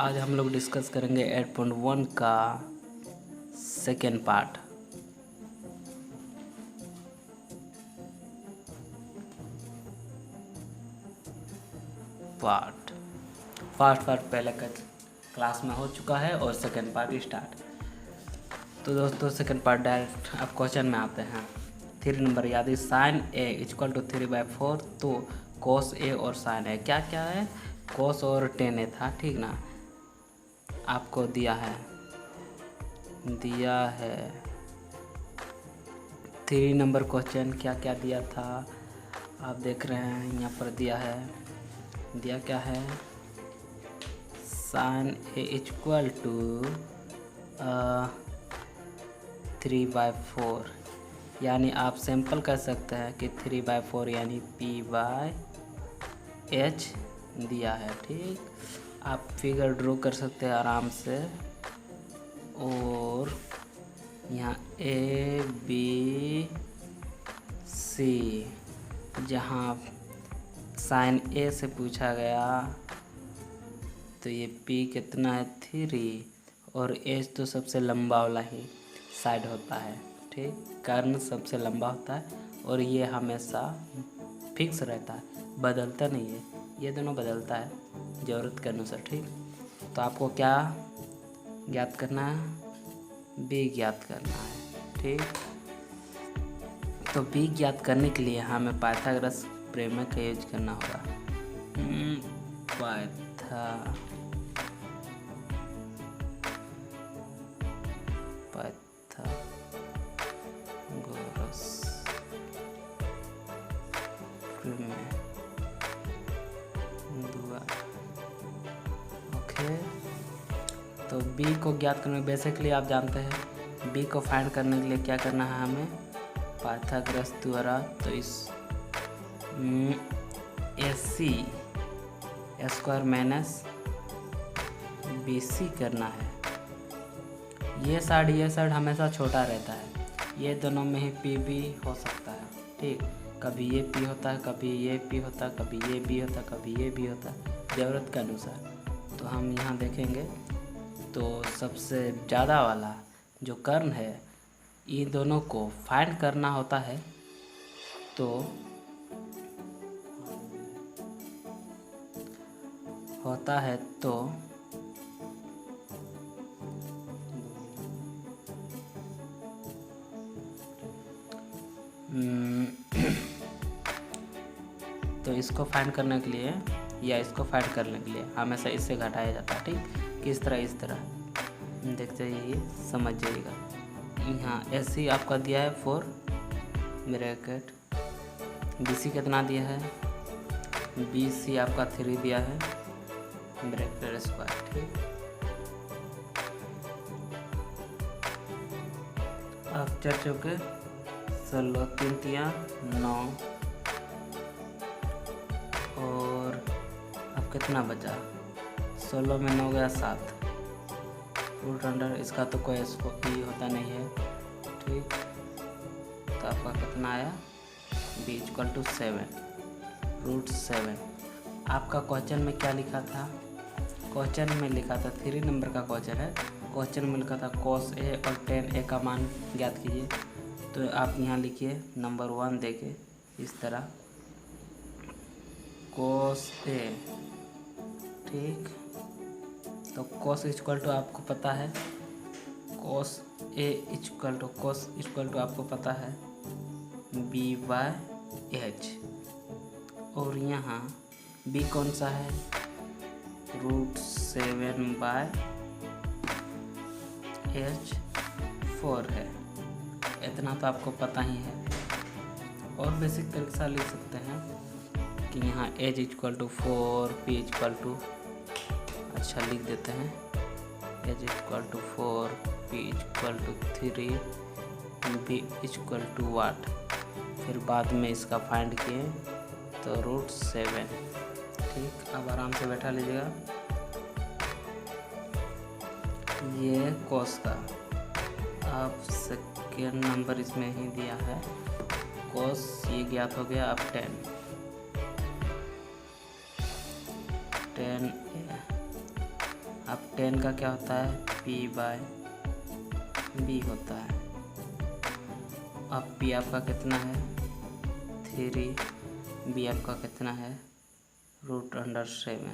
आज हम लोग डिस्कस करेंगे 8.1 का सेकेंड पार्ट। फर्स्ट पार्ट पहले का क्लास में हो चुका है और सेकेंड पार्ट स्टार्ट। तो दोस्तों सेकेंड पार्ट डायरेक्ट अब क्वेश्चन में आते हैं। 3 नंबर याद है साइन ए इक्वल टू 3/4। तो कोस ए और साइन ए क्या क्या है, कोस और टेन ए था, ठीक ना। आपको दिया है 3 नंबर क्वेश्चन क्या क्या दिया था आप देख रहे हैं यहाँ पर दिया क्या है, साइन ए इक्वल टू 3/4, यानी आप सिंपल कह सकते हैं कि 3/4 यानी P/H दिया है, ठीक। आप फिगर ड्रॉ कर सकते हैं आराम से। और यहाँ ABC जहाँ साइन ए से पूछा गया तो ये P कितना है 3, और H तो सबसे लंबा वाला ही साइड होता है, ठीक। कर्ण सबसे लंबा होता है और ये हमेशा फिक्स रहता है, बदलता नहीं है। ये दोनों बदलता है ज़रूरत के अनुसार, ठीक। तो आपको क्या ज्ञात करना है, B ज्ञात करना है, ठीक। तो B ज्ञात करने के लिए हमें पाइथागोरस प्रमेय का यूज करना होगा। पाइथागोरस प्रमेय ओके। तो B को ज्ञात करने बेसिकली आप जानते हैं B को फाइंड करने के लिए क्या करना है हमें, पाइथागोरस द्वारा। तो इस AC स्क्वायर माइनस BC करना है। ये साइड हमेशा छोटा रहता है, ये दोनों में ही P भी हो सकता है, ठीक। कभी ये P होता है, कभी ये P होता है, कभी ये B होता है, कभी ये B होता है, ज़रूरत के अनुसार। तो हम यहाँ देखेंगे तो सबसे ज़्यादा वाला जो कर्ण है इन दोनों को फाइंड करना होता है। तो तो इसको फाइंड करने के लिए या इसको फाइंड करने के लिए हमेशा इससे घटाया जाता है, ठीक। किस तरह, इस तरह देखते जाइए, समझ जाइएगा। यहाँ AC आपका दिया है 4 ब्रैकेट, BC कितना दिया है, BC आपका 3 दिया है ब्रैकेट स्क्वायर, ठीक। अब 4 चौके 16, 3 तिया 9, और अब कितना बचा, 16 में 9 गया 7, रूट अंडर इसका तो कोई स्कोप ही होता नहीं है, ठीक। तो आपका कितना आया, B इक्वल टू 7 रूट 7। आपका क्वेश्चन में क्या लिखा था, क्वेश्चन में लिखा था 3 नंबर का क्वेश्चन है। क्वेश्चन में लिखा था cos A और tan A का मान ज्ञात कीजिए। तो आप यहाँ लिखिए नंबर 1 देके इस तरह cos A, ठीक। तो cos इक्वल टू आपको पता है, cos इक्वल टू आपको पता है B/H, और यहाँ B कौन सा है, रूट 7/H4 है। इतना तो आपको पता ही है। और बेसिक तरीके से लिख सकते हैं कि यहाँ H equal to 4, P equal to, अच्छा लिख देते हैं H equal to 4, P equal to 3, B equal to what, फिर बाद में इसका फाइंड किए तो रूट 7, ठीक। अब आराम से बैठा लीजिएगा। ये कोस का अब सेकेंड नंबर इसमें ही दिया है, कोस ये ज्ञात हो गया। अब 10 10 अब 10 का क्या होता है, P बाय B होता है। अब P आपका कितना है, 3, B आपका कितना है, √7,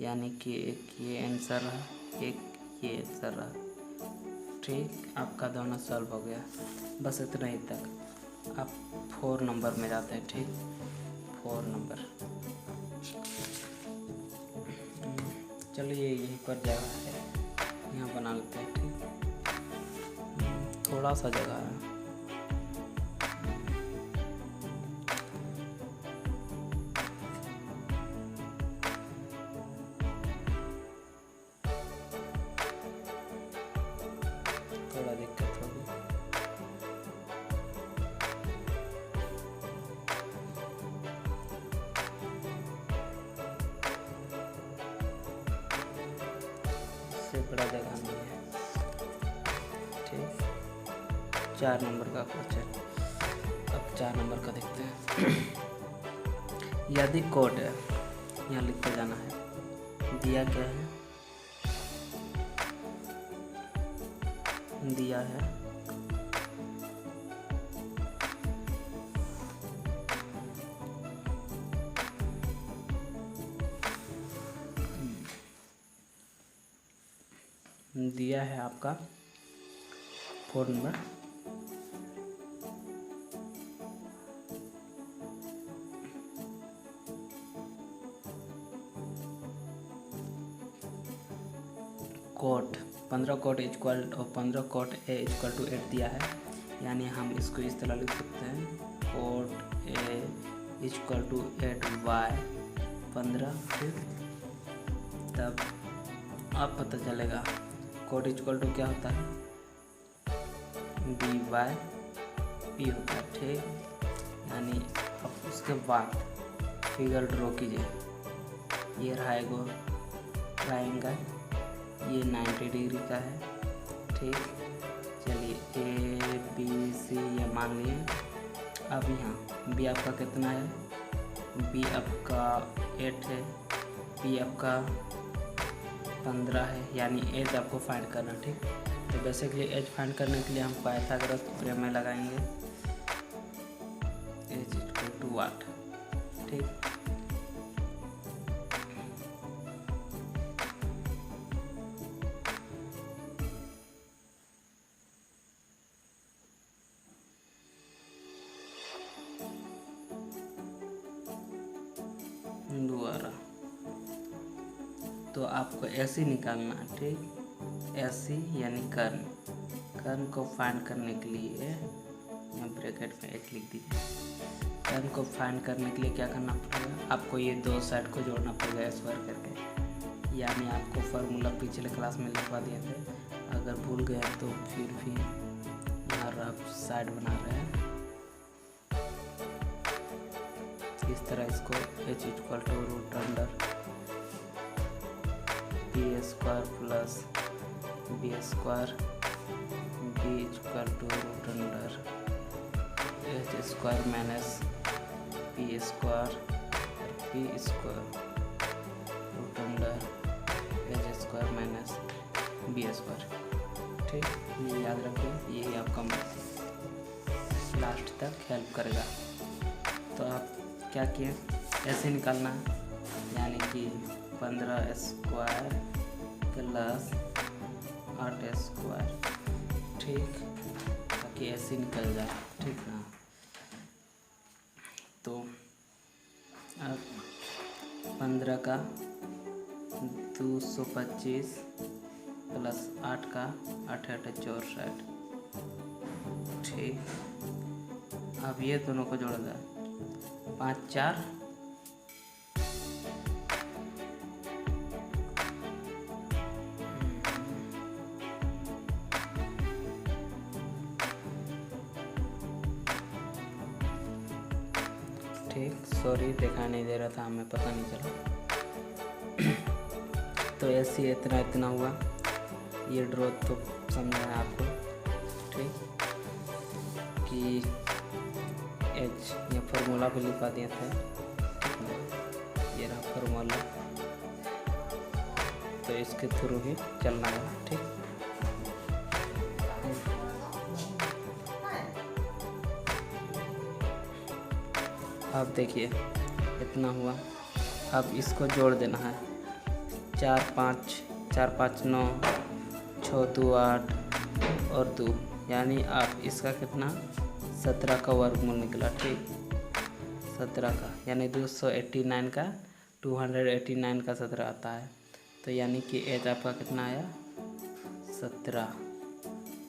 यानी कि एक ये आंसर रहा, एक ये आंसर रहा। ठीक, आपका दोनों सॉल्व हो गया। बस इतना ही तक। आप 4 नंबर में जाते हैं। ठीक, 4 नंबर। चलिए यहीं पर जगह है, यहाँ बना लेते हैं। ठीक, थोड़ा सा जगह है। थोड़ा दिक्कत होगी। इससे बड़ा जगह नहीं है। ठीक, 4 नंबर का क्वेश्चन। अब 4 नंबर का देखते हैं। यदि कोड है, यहाँ लिखते जाना है। दिया क्या है, दिया है दिया है आपका 4 नंबर। कोट 15 कोट इक्वल और 15 कोट A इक्वल टू 8 दिया है, यानी हम इसको इस तरह लिख सकते हैं, coat A equal to 8y 15। ठीक, तब अब पता चलेगा कोट इक्वल टू क्या होता है, B बाय P होता है। ठीक, यानी अब उसके बाद फिगर ड्रॉ कीजिए। ये रहेगा ट्रायंगल, ये 90 डिग्री का है। ठीक, चलिए A B C ये मान लिए। अब यहाँ B आपका कितना है, B आपका 8 है, P आपका 15 है, यानी एज आपको फाइंड करना। ठीक, तो बेसिकली एज फाइंड करने के लिए हम पाइथागोरस प्रमेय लगाएंगे। H equal to what. ठीक, दोबारा तो आपको ऐसे निकालना है। ठीक, ऐसे यानी कर्ण को फाइंड करने के लिए यहाँ ब्रैकेट में 1 लिख दीजिए। कर्ण को फाइंड करने के लिए क्या करना पड़ेगा, आपको ये 2 साइड को जोड़ना पड़ेगा स्क्वायर करके, यानी आपको फार्मूला पिछले क्लास में लिखवा दिए थे। अगर भूल गए तो फिर भी यहाँ रफ साइड बना रहे हैं। इस तरह इसको H equal to √under P square plus B square B equal to √under H square minus P square P square √under H square minus B square. ठीक, ये याद रखिए, यही आपका लास्ट तक हेल्प करेगा। तो आप क्या किए, ऐसे निकालना है, यानी कि 15 स्क्वायर प्लस 8 स्क्वायर। ठीक, ताकि ऐसे निकल जाए। ठीक ना, तो अब 15 का 225 प्लस 8 का 8 8 64। ठीक, अब ये दोनों को जोड़ दें, 5 4 ठीक, सॉरी दिखाई नहीं दे रहा था, हमें पता नहीं चला। तो ऐसे इतना हुआ, ये ड्रॉ तो समझना है आपको। ठीक, कि एच ये फार्मूला भी लिखवा दिए थे, ये रहा फार्मूला। तो इसके थ्रू ही चलना है। ठीक, अब देखिए इतना हुआ। अब इसको जोड़ देना है। 4 5 9 6 2 8 और 2, यानी आप इसका कितना 17 का वर्गमूल निकला। ठीक, 17 का यानी 289 का 289 का 17 आता है। तो यानी कि एज आपका कितना आया 17।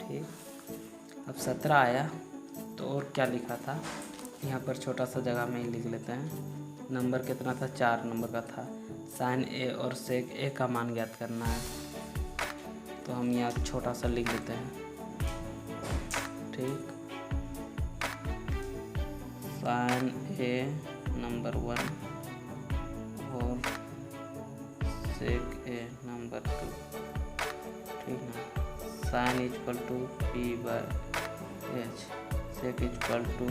ठीक, अब 17 आया तो और क्या लिखा था यहाँ पर, छोटा सा जगह में ही लिख लेते हैं। नंबर कितना था, 4 नंबर का था। साइन ए और सेक ए का मान ज्ञात करना है, तो हम यहाँ छोटा सा लिख लेते हैं। ठीक, साइन ए नंबर 1 और सेक ए नंबर 2। ठीक ना, sine equal to P by H, sec equal to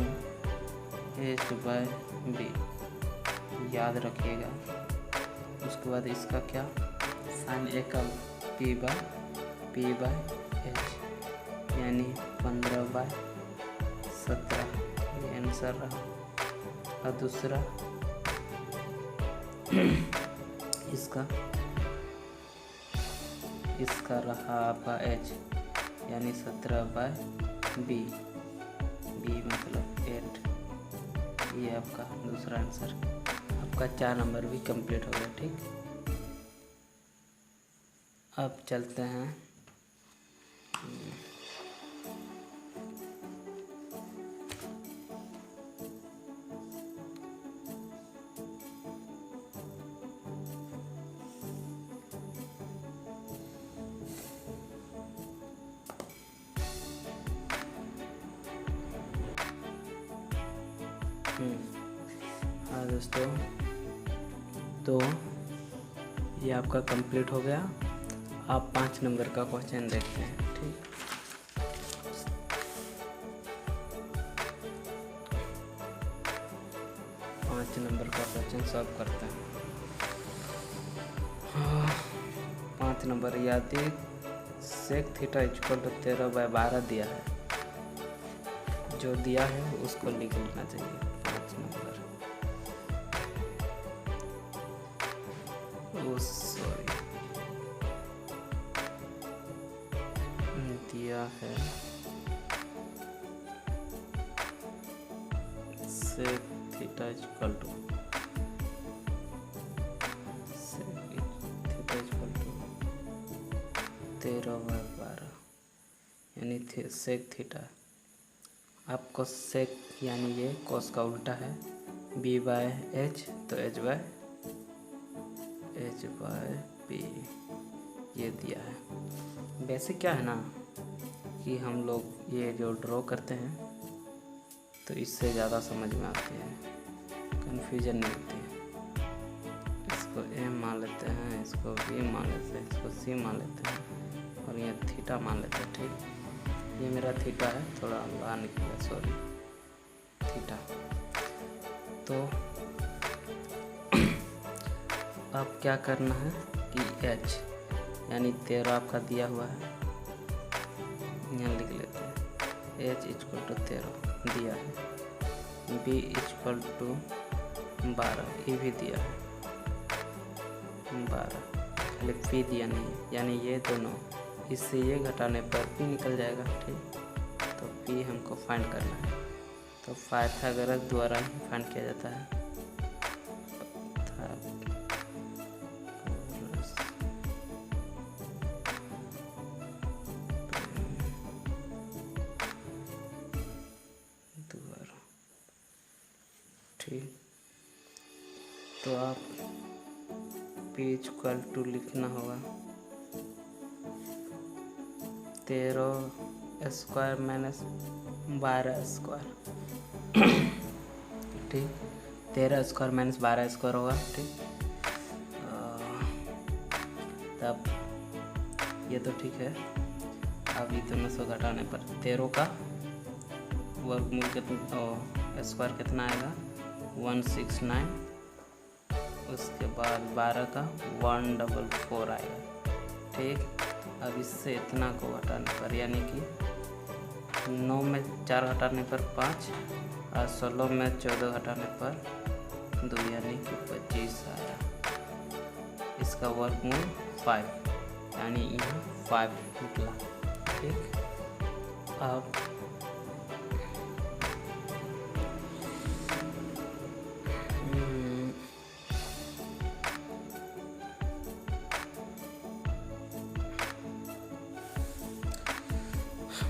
H by B, याद रखिएगा। उसके बाद इसका क्या, साइन ए का पी बाय एच, यानी 15/17, ये आंसर रहा। और दूसरा इसका रहा आपका एच, यानी 17/b, बी मतलब 8। ये आपका दूसरा आंसर। आपका 4 नंबर भी कंप्लीट हो गया। ठीक, अब चलते हैं हाँ दोस्तों, तो ये आपका कंप्लीट हो गया। आप 5 नंबर का क्वेश्चन देखते हैं। ठीक, पाँच नंबर का क्वेश्चन सॉल्व करते हैं। 5 नंबर, याद सेक थीटा इक्वल टू 13/12 दिया है। जो दिया है उसको लिख लेना चाहिए। 5 नंबर, सॉरी, दिया है सेक थीटा इक्वल टू 13/12, यानी सेक थीटा। आपको सेक यानी ये कोस का उल्टा है, b बाय एच, तो h बाय पी ये दिया है। बेसिक क्या है ना कि हम लोग ये जो ड्रॉ करते हैं तो इससे ज़्यादा समझ में आती है, कन्फ्यूजन नहीं होती है। इसको ए मान लेते हैं, इसको बी मान लेते हैं, इसको सी मान लेते हैं और ये थीटा मान लेते हैं। ठीक, ये मेरा थीटा है, थोड़ा बाहर निकला, सॉरी, थीटा। तो अब क्या करना है कि h यानी 13 आपका दिया हुआ है, यहाँ लिख लेते हैं। h इक्वल टू 13 दिया है, b इक्वल टू 12 ये भी दिया है, 12 खाली p दिया नहीं है, यानी ये दोनों, इससे ये घटाने पर p निकल जाएगा। ठीक, तो p हमको फाइंड करना है, तो पाइथागोरस द्वारा ही फाइंड किया जाता है। ठीक, तो आप p इक्वल टू लिखना होगा 13 स्क्वायर माइनस 12 स्क्वायर। ठीक, 13 स्क्वायर माइनस 12 स्क्वायर होगा। ठीक, तब ये तो ठीक है। अब ये दोनों से घटाने पर 13 का वर्गमूल कितना, स्क्वायर कितना आएगा 169, उसके बाद 12 का 144 आएगा। ठीक। अब इससे इतना को घटाने पर यानी कि 9 में 4 घटाने पर 5 और 16 में 14 घटाने पर 2 यानी कि 25 आया। इसका वर्गमूल 5 यानी यहाँ 5 निकला। ठीक। अब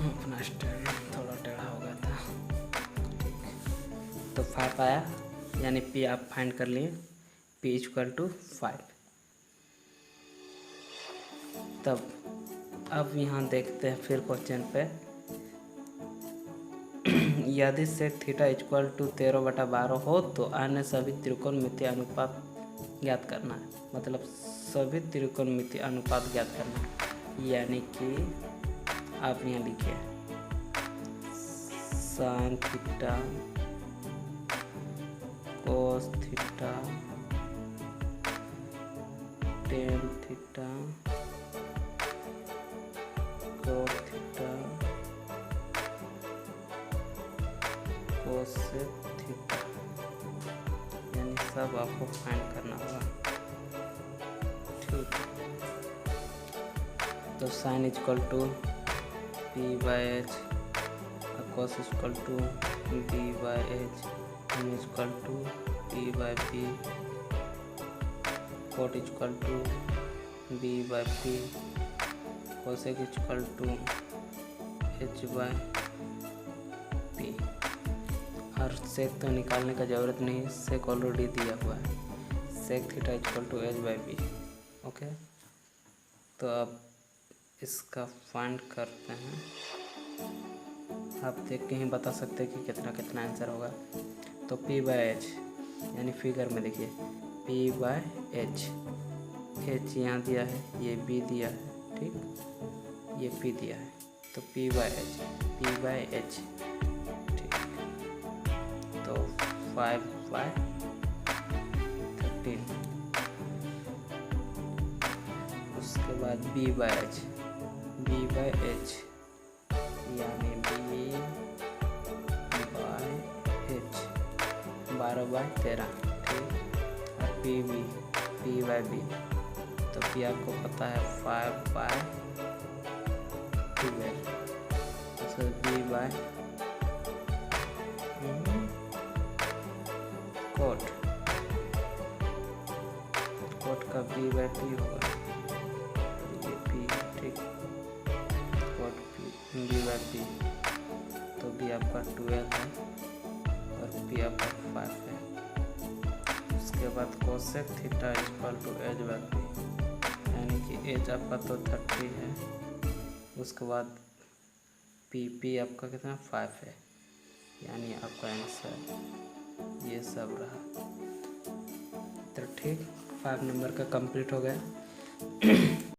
अपना स्टैंड थोड़ा टेढ़ा हो गया था। ठीक। तो 5 आया यानी पी आप फाइंड कर लिए, पी इक्वल टू 5। तब अब यहाँ देखते हैं फिर क्वेश्चन पे, यदि सेक थीटा इक्वल टू 13/12 हो तो अन्य सभी त्रिकोणमितीय अनुपात ज्ञात करना है। मतलब सभी त्रिकोणमितीय अनुपात ज्ञात करना है। यानी कि आप यहाँ लिखिए sine theta cos theta tan theta cos theta cosec theta, यानी सब आपको फाइंड करना होगा। ठीक। तो sine equal to P by H, cos equal to B by H, M equal to P by B, cot equal to B by P, cosec equal to H by P. और sec तो निकालने का ज़रूरत नहीं, सेक already दिया हुआ है, sec theta equal to H by B. Okay. तो अब इसका फाइंड करते हैं। आप देख के ही बता सकते हैं कि कितना कितना आंसर होगा। तो पी बाई एच यानी फिगर में देखिए पी बाई एच, एच यहाँ दिया है, ये बी दिया है, ठीक, ये पी दिया है, तो P by H, P by H. ठीक। तो 5/13। उसके बाद B by H, B by H यानी बी बाई एच 12/13। ठीक। और P B, P by B, तो पी आपको पता है 5/12। तो बी बाई कोट, कोट का बी बाई पी होगा, ये पी, ठीक, cot P B by P, तो बी आपका 12 है और पी आपका 5 है। उसके बाद cosec theta equal to H by P, यानी कि एच आपका तो 30 है। उसके बाद पी आपका कितना 5 है, यानी आपका आंसर ये सब रहा। तो ठीक, 5 नंबर का कंप्लीट हो गया।